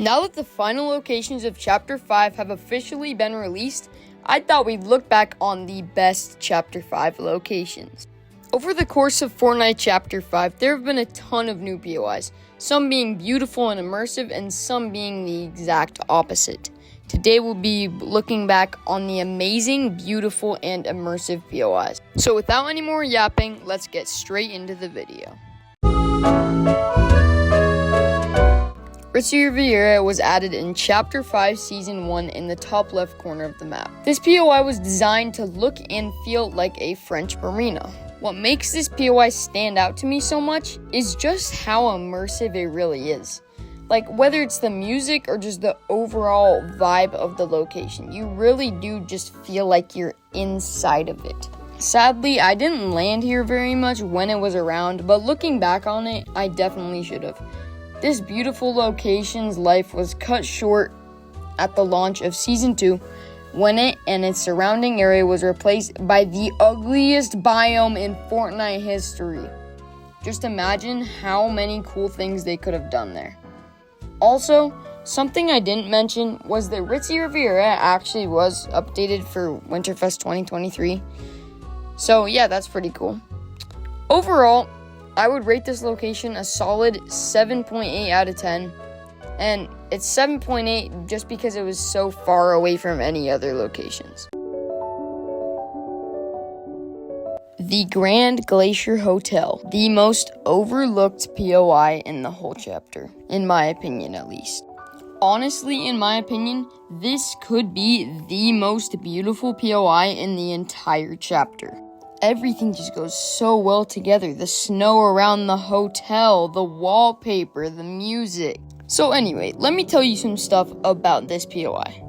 Now that the final locations of Chapter 5 have officially been released, I thought we'd look back on the best Chapter 5 locations. Over the course of Fortnite Chapter 5, there have been a ton of new POIs, some being beautiful and immersive, and some being the exact opposite. Today we'll be looking back on the amazing, beautiful, and immersive POIs. So without any more yapping, let's get straight into the video. Riviera was added in Chapter 5 Season 1 in the top left corner of the map. This POI was designed to look and feel like a French marina. What makes this POI stand out to me so much is just how immersive it really is. Like, whether it's the music or just the overall vibe of the location, you really do just feel like you're inside of it. Sadly, I didn't land here very much when it was around, but looking back on it, I definitely should have. This beautiful location's life was cut short at the launch of Season 2, when it and its surrounding area was replaced by the ugliest biome in Fortnite history. Just imagine how many cool things they could have done there. Also, something I didn't mention was that Riviera actually was updated for Winterfest 2023. So yeah, that's pretty cool. Overall, I would rate this location a solid 7.8 out of 10. And it's 7.8 just because it was so far away from any other locations. The Grand Glacier Hotel, the most overlooked POI in the whole chapter, in my opinion at least. Honestly, in my opinion, this could be the most beautiful POI in the entire chapter. Everything just goes so well together. The snow around the hotel, the wallpaper, the music. So anyway, let me tell you some stuff about this POI.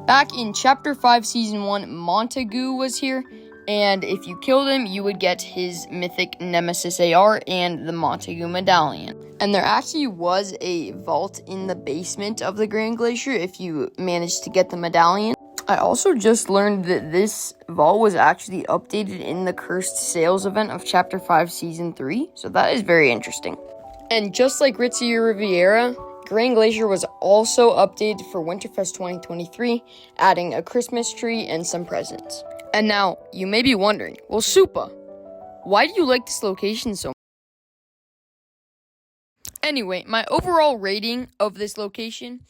Back in Chapter 5 Season 1, Montagu was here, and if you killed him, you would get his mythic Nemesis AR and the Montagu Medallion. And there actually was a vault in the basement of the Grand Glacier if you managed to get the medallion. I also just learned that this vault was actually updated in the Cursed Sales event of Chapter 5 Season 3, so that is very interesting. And just like Riviera, Grand Glacier was also updated for Winterfest 2023, adding a Christmas tree and some presents. And now, you may be wondering, well, Supa, why do you like this location so much? Anyway, my overall rating of this location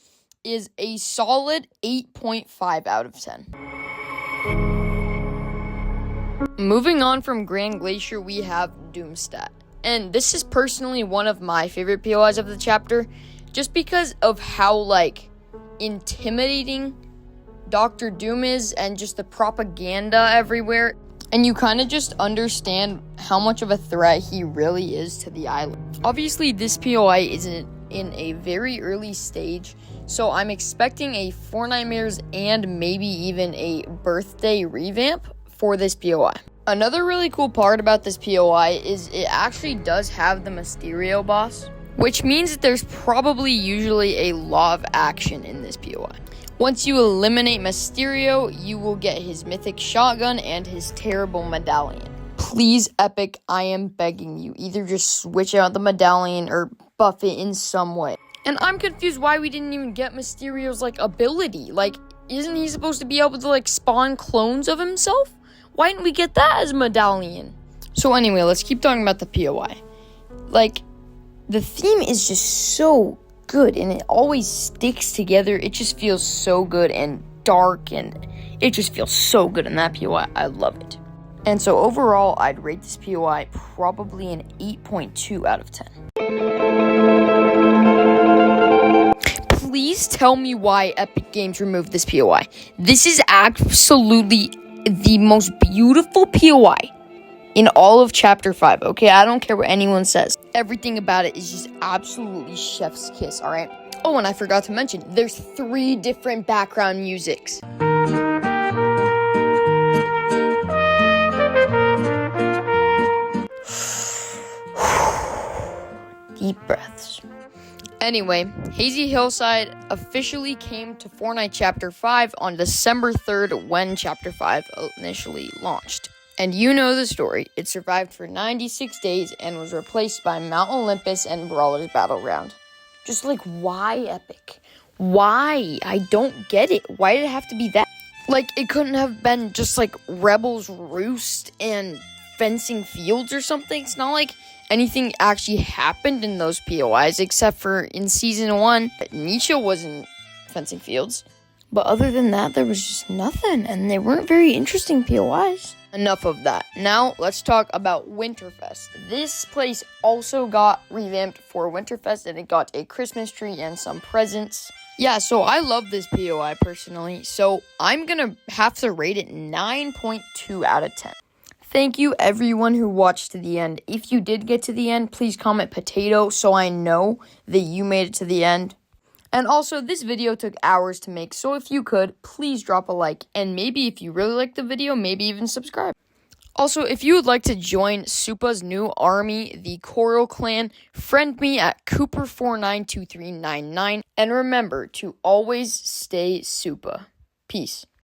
is a solid 8.5 out of 10. Moving on from Grand Glacier, we have Doomstat. And this is personally one of my favorite POIs of the chapter, just because of how, intimidating Dr. Doom is and just the propaganda everywhere. And you kind of just understand how much of a threat he really is to the island. Obviously, this POI is in a very early stage, so I'm expecting a Fortnitemares and maybe even a birthday revamp for this POI. Another really cool part about this POI is it actually does have the Mysterio boss, which means that there's probably usually a lot of action in this POI. Once you eliminate Mysterio, you will get his mythic shotgun and his terrible medallion. Please, Epic, I am begging you, either just switch out the medallion or buff it in some way. And I'm confused why we didn't even get Mysterio's, ability. Isn't he supposed to be able to, spawn clones of himself? Why didn't we get that as a medallion? So anyway, let's keep talking about the POI. The theme is just so good, and it always sticks together. It just feels so good and dark, and it just feels so good in that POI. I love it. And so overall, I'd rate this POI probably an 8.2 out of 10. Please tell me why Epic Games removed this POI. This is absolutely the most beautiful POI in all of Chapter 5, okay? I don't care what anyone says. Everything about it is just absolutely chef's kiss, alright? Oh, and I forgot to mention, there's 3 different background musics. Deep breaths. Anyway, Hazy Hillside officially came to Fortnite Chapter 5 on December 3rd when Chapter 5 initially launched. And you know the story. It survived for 96 days and was replaced by Mount Olympus and Brawler's Battleground. Just why Epic? Why? I don't get it. Why did it have to be that? Like, it couldn't have been just like Rebel's Roost and Fencing Fields or something. It's not like anything actually happened in those POIs except for in season 1, Nisha was in Fencing Fields. But other than that, there was just nothing, and they weren't very interesting POIs. Enough of that. Now, let's talk about Winterfest. This place also got revamped for Winterfest, and it got a Christmas tree and some presents. Yeah, so I love this POI personally, so I'm gonna have to rate it 9.2 out of 10. Thank you everyone who watched to the end. If you did get to the end, please comment potato so I know that you made it to the end. And also, this video took hours to make, so if you could, please drop a like. And maybe if you really liked the video, maybe even subscribe. Also, if you would like to join Supa's new army, the Coral Clan, friend me at Cooper492399. And remember to always stay Supa. Peace.